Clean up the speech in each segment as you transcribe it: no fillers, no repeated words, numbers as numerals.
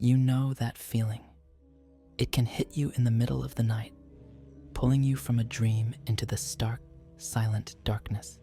You know that feeling. It can hit you in the middle of the night, pulling you from a dream into the stark, silent darkness.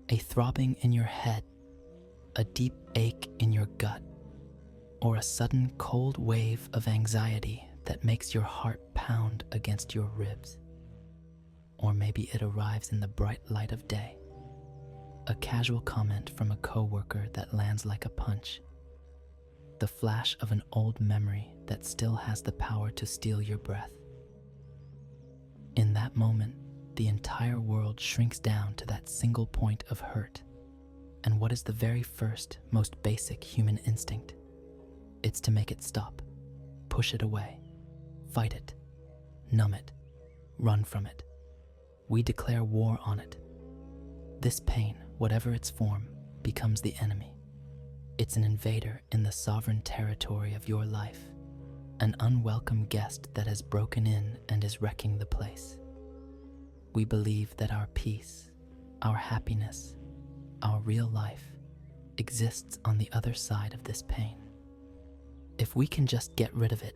A throbbing in your head, a deep ache in your gut, or a sudden cold wave of anxiety that makes your heart pound against your ribs. Or maybe it arrives in the bright light of day. A casual comment from a coworker that lands like a punch. The flash of an old memory that still has the power to steal your breath. In that moment, the entire world shrinks down to that single point of hurt. And what is the very first, most basic human instinct? It's to make it stop, push it away, fight it, numb it, run from it. We declare war on it. This pain, whatever its form, becomes the enemy. It's an invader in the sovereign territory of your life, an unwelcome guest that has broken in and is wrecking the place. We believe that our peace, our happiness, our real life exists on the other side of this pain. If we can just get rid of it,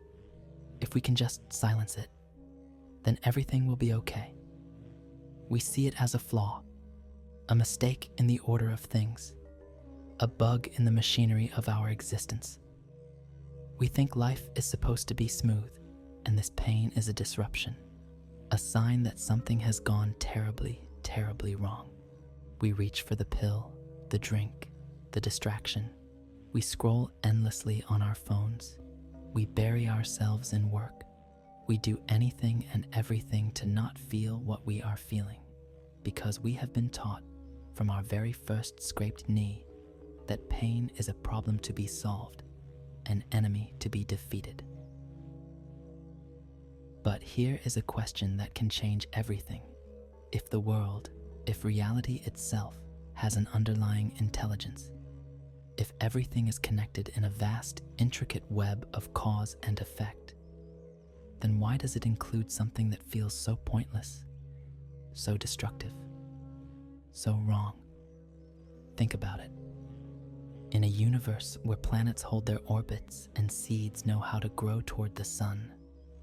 if we can just silence it, then everything will be okay. We see it as a flaw, a mistake in the order of things, a bug in the machinery of our existence. We think life is supposed to be smooth, and this pain is a disruption, a sign that something has gone terribly, terribly wrong. We reach for the pill, the drink, the distraction. We scroll endlessly on our phones. We bury ourselves in work. We do anything and everything to not feel what we are feeling, because we have been taught from our very first scraped knee that pain is a problem to be solved, an enemy to be defeated. But here is a question that can change everything. If the world, if reality itself has an underlying intelligence, if everything is connected in a vast, intricate web of cause and effect, then why does it include something that feels so pointless, so destructive, so wrong? Think about it. In a universe where planets hold their orbits and seeds know how to grow toward the sun,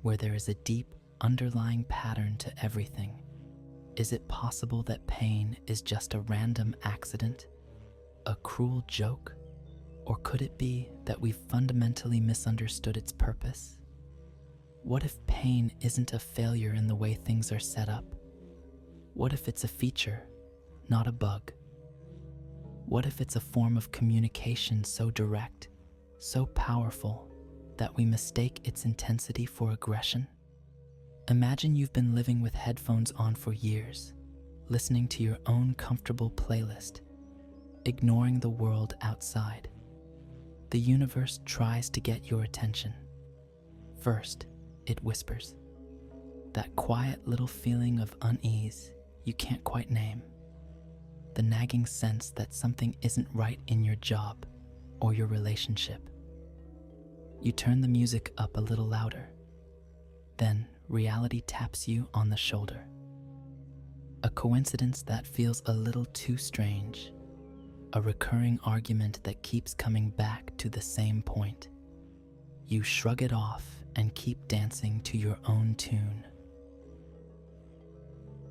where there is a deep, underlying pattern to everything, is it possible that pain is just a random accident, a cruel joke? Or could it be that we've fundamentally misunderstood its purpose? What if pain isn't a failure in the way things are set up? What if it's a feature, not a bug? What if it's a form of communication so direct, so powerful, that we mistake its intensity for aggression? Imagine you've been living with headphones on for years, listening to your own comfortable playlist, ignoring the world outside. The universe tries to get your attention. First, it whispers. That quiet little feeling of unease you can't quite name. The nagging sense that something isn't right in your job or your relationship. You turn the music up a little louder. Then reality taps you on the shoulder. A coincidence that feels a little too strange. A recurring argument that keeps coming back to the same point. You shrug it off and keep dancing to your own tune.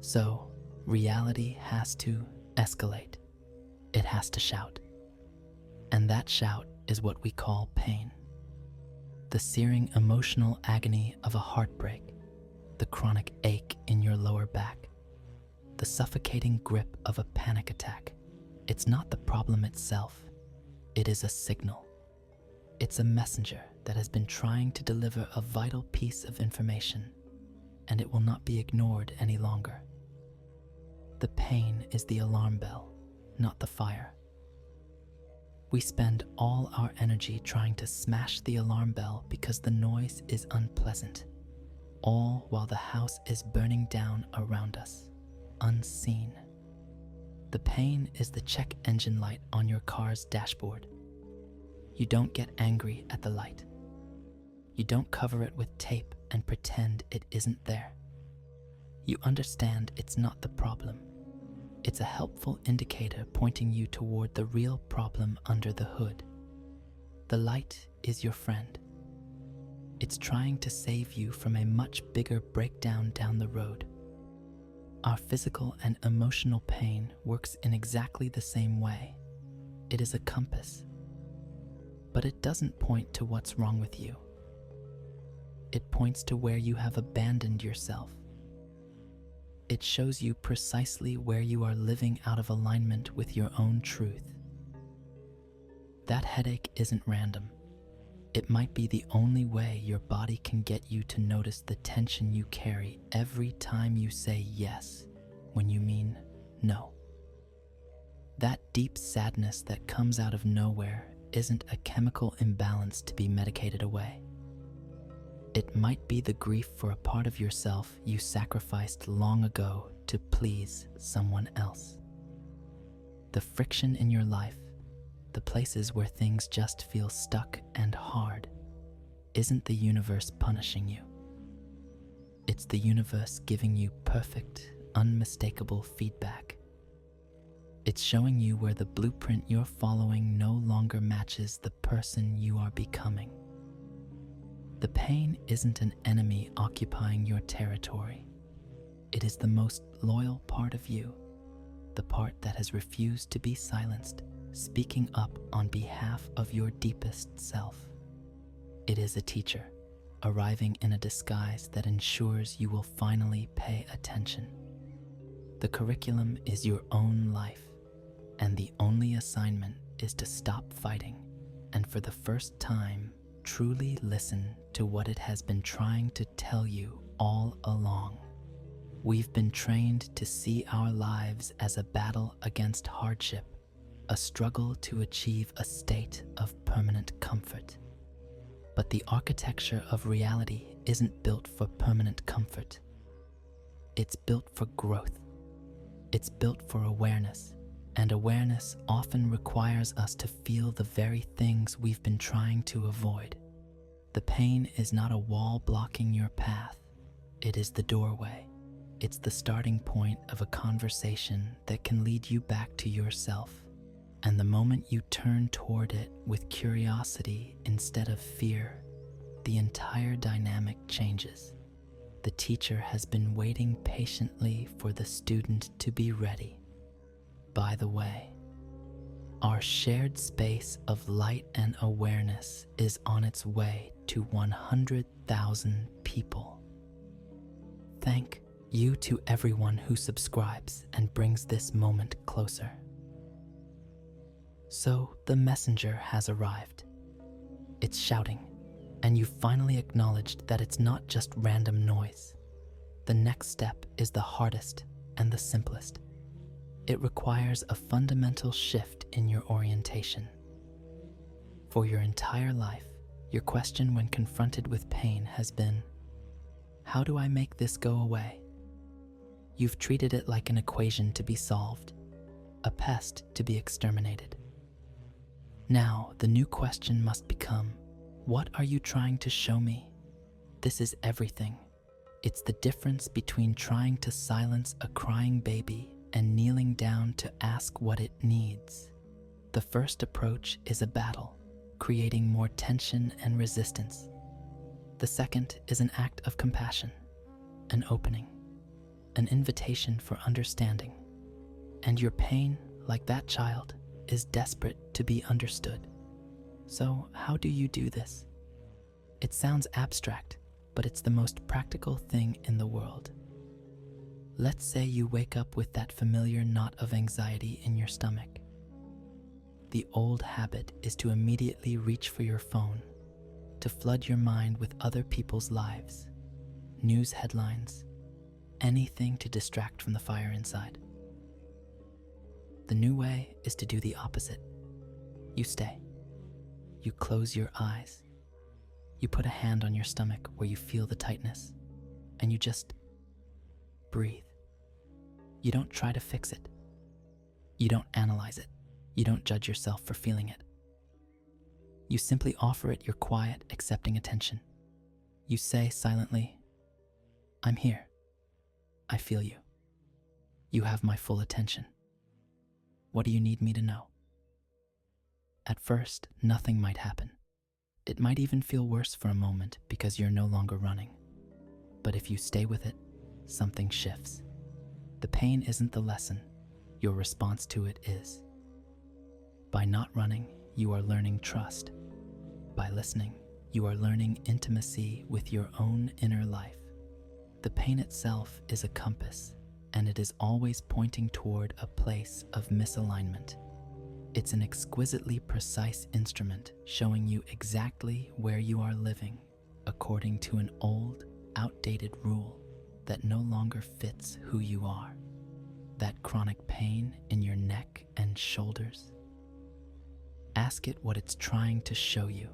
So, reality has to escalate. It has to shout. And that shout is what we call pain. The searing emotional agony of a heartbreak, the chronic ache in your lower back, the suffocating grip of a panic attack. It's not the problem itself. It is a signal. It's a messenger that has been trying to deliver a vital piece of information, and it will not be ignored any longer. The pain is the alarm bell, not the fire. We spend all our energy trying to smash the alarm bell because the noise is unpleasant, all while the house is burning down around us, unseen. The pain is the check engine light on your car's dashboard. You don't get angry at the light. You don't cover it with tape and pretend it isn't there. You understand it's not the problem. It's a helpful indicator pointing you toward the real problem under the hood. The light is your friend. It's trying to save you from a much bigger breakdown down the road. Our physical and emotional pain works in exactly the same way. It is a compass, but it doesn't point to what's wrong with you. It points to where you have abandoned yourself. It shows you precisely where you are living out of alignment with your own truth. That headache isn't random. It might be the only way your body can get you to notice the tension you carry every time you say yes when you mean no. That deep sadness that comes out of nowhere isn't a chemical imbalance to be medicated away. It might be the grief for a part of yourself you sacrificed long ago to please someone else. The friction in your life, the places where things just feel stuck and hard, isn't the universe punishing you. It's the universe giving you perfect, unmistakable feedback. It's showing you where the blueprint you're following no longer matches the person you are becoming. The pain isn't an enemy occupying your territory. It is the most loyal part of you, the part that has refused to be silenced, speaking up on behalf of your deepest self. It is a teacher, arriving in a disguise that ensures you will finally pay attention. The curriculum is your own life, and the only assignment is to stop fighting and, for the first time, truly listen to what it has been trying to tell you all along. We've been trained to see our lives as a battle against hardship, a struggle to achieve a state of permanent comfort. But the architecture of reality isn't built for permanent comfort. It's built for growth. It's built for awareness, and awareness often requires us to feel the very things we've been trying to avoid. The pain is not a wall blocking your path. It is the doorway. It's the starting point of a conversation that can lead you back to yourself. And the moment you turn toward it with curiosity instead of fear, the entire dynamic changes. The teacher has been waiting patiently for the student to be ready. By the way, our shared space of light and awareness is on its way to 100,000 people. Thank you to everyone who subscribes and brings this moment closer. So the messenger has arrived. It's shouting, and you finally acknowledged that it's not just random noise. The next step is the hardest and the simplest. It requires a fundamental shift in your orientation. For your entire life, your question when confronted with pain has been, how do I make this go away? You've treated it like an equation to be solved, a pest to be exterminated. Now, the new question must become, what are you trying to show me? This is everything. It's the difference between trying to silence a crying baby and kneeling down to ask what it needs. The first approach is a battle, creating more tension and resistance. The second is an act of compassion, an opening, an invitation for understanding. And your pain, like that child, is desperate to be understood. So how do you do this? It sounds abstract, but it's the most practical thing in the world. Let's say you wake up with that familiar knot of anxiety in your stomach. The old habit is to immediately reach for your phone, to flood your mind with other people's lives, news headlines, anything to distract from the fire inside. The new way is to do the opposite. You stay. You close your eyes. You put a hand on your stomach where you feel the tightness, and you just breathe. You don't try to fix it. You don't analyze it. You don't judge yourself for feeling it. You simply offer it your quiet, accepting attention. You say silently, I'm here. I feel you. You have my full attention. What do you need me to know? At first, nothing might happen. It might even feel worse for a moment because you're no longer running. But if you stay with it, something shifts. The pain isn't the lesson, your response to it is. By not running, you are learning trust. By listening, you are learning intimacy with your own inner life. The pain itself is a compass, and it is always pointing toward a place of misalignment. It's an exquisitely precise instrument showing you exactly where you are living according to an old, outdated rule that no longer fits who you are. That chronic pain in your neck and shoulders. Ask it what it's trying to show you.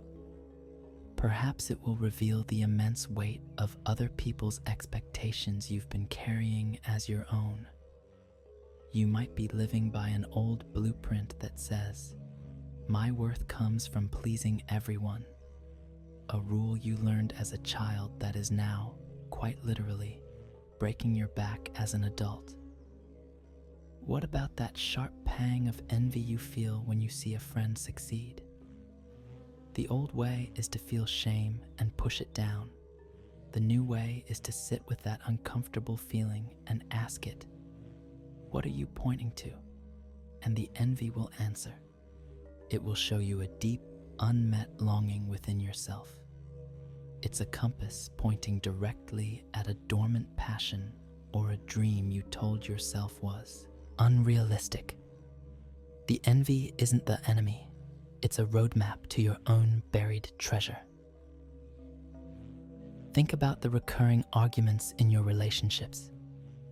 Perhaps it will reveal the immense weight of other people's expectations you've been carrying as your own. You might be living by an old blueprint that says, "My worth comes from pleasing everyone," a rule you learned as a child that is now, quite literally, breaking your back as an adult. What about that sharp pang of envy you feel when you see a friend succeed? The old way is to feel shame and push it down. The new way is to sit with that uncomfortable feeling and ask it, "What are you pointing to?" And the envy will answer. It will show you a deep, unmet longing within yourself. It's a compass pointing directly at a dormant passion or a dream you told yourself was unrealistic. The envy isn't the enemy. It's a roadmap to your own buried treasure. Think about the recurring arguments in your relationships,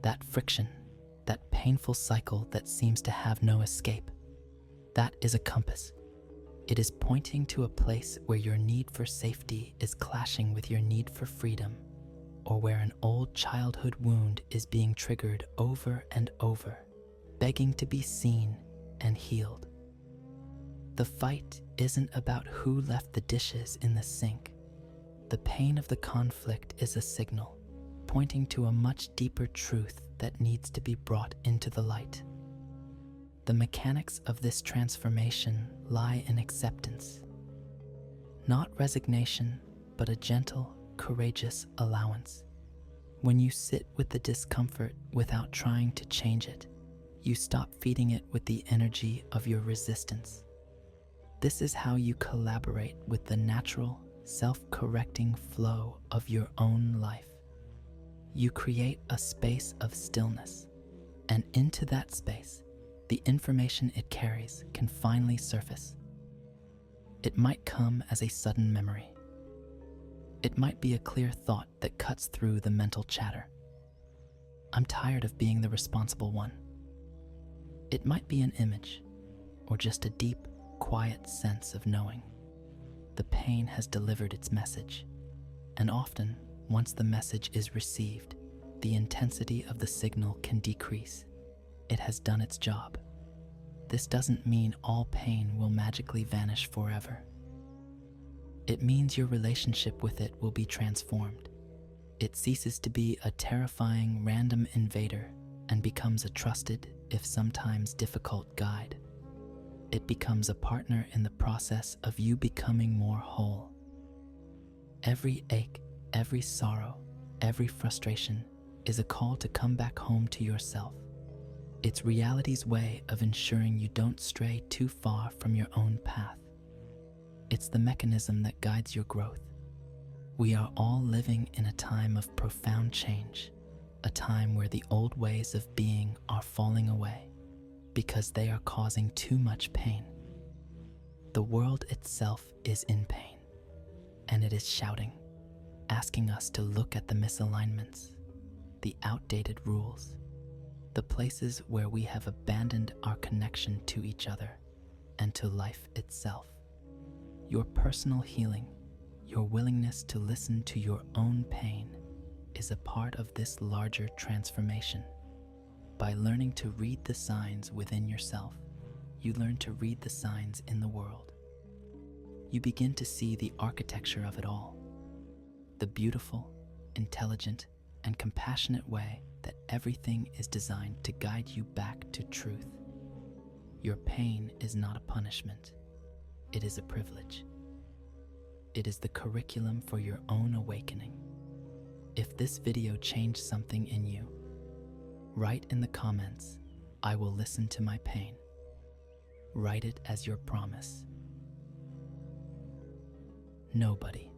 that friction, that painful cycle that seems to have no escape. That is a compass. It is pointing to a place where your need for safety is clashing with your need for freedom, or where an old childhood wound is being triggered over and over, begging to be seen and healed. The fight isn't about who left the dishes in the sink. The pain of the conflict is a signal, pointing to a much deeper truth that needs to be brought into the light. The mechanics of this transformation lie in acceptance. Not resignation, but a gentle, courageous allowance. When you sit with the discomfort without trying to change it, you stop feeding it with the energy of your resistance. This is how you collaborate with the natural, self-correcting flow of your own life. You create a space of stillness, and into that space, the information it carries can finally surface. It might come as a sudden memory. It might be a clear thought that cuts through the mental chatter. "I'm tired of being the responsible one." It might be an image, or just a deep, quiet sense of knowing. The pain has delivered its message, and often, once the message is received, the intensity of the signal can decrease. It has done its job. This doesn't mean all pain will magically vanish forever. It means your relationship with it will be transformed. It ceases to be a terrifying random invader and becomes a trusted, if sometimes difficult, guide. It becomes a partner in the process of you becoming more whole. Every ache, every sorrow, every frustration is a call to come back home to yourself. It's reality's way of ensuring you don't stray too far from your own path. It's the mechanism that guides your growth. We are all living in a time of profound change, a time where the old ways of being are falling away because they are causing too much pain. The world itself is in pain, and it is shouting, asking us to look at the misalignments, the outdated rules, the places where we have abandoned our connection to each other and to life itself. Your personal healing, your willingness to listen to your own pain, is a part of this larger transformation. By learning to read the signs within yourself, you learn to read the signs in the world. You begin to see the architecture of it all, the beautiful, intelligent, and compassionate way that everything is designed to guide you back to truth. Your pain is not a punishment. it is a privilege. It is the curriculum for your own awakening. If this video changed something in you, write in the comments, "I will listen to my pain." Write it as your promise. Nobody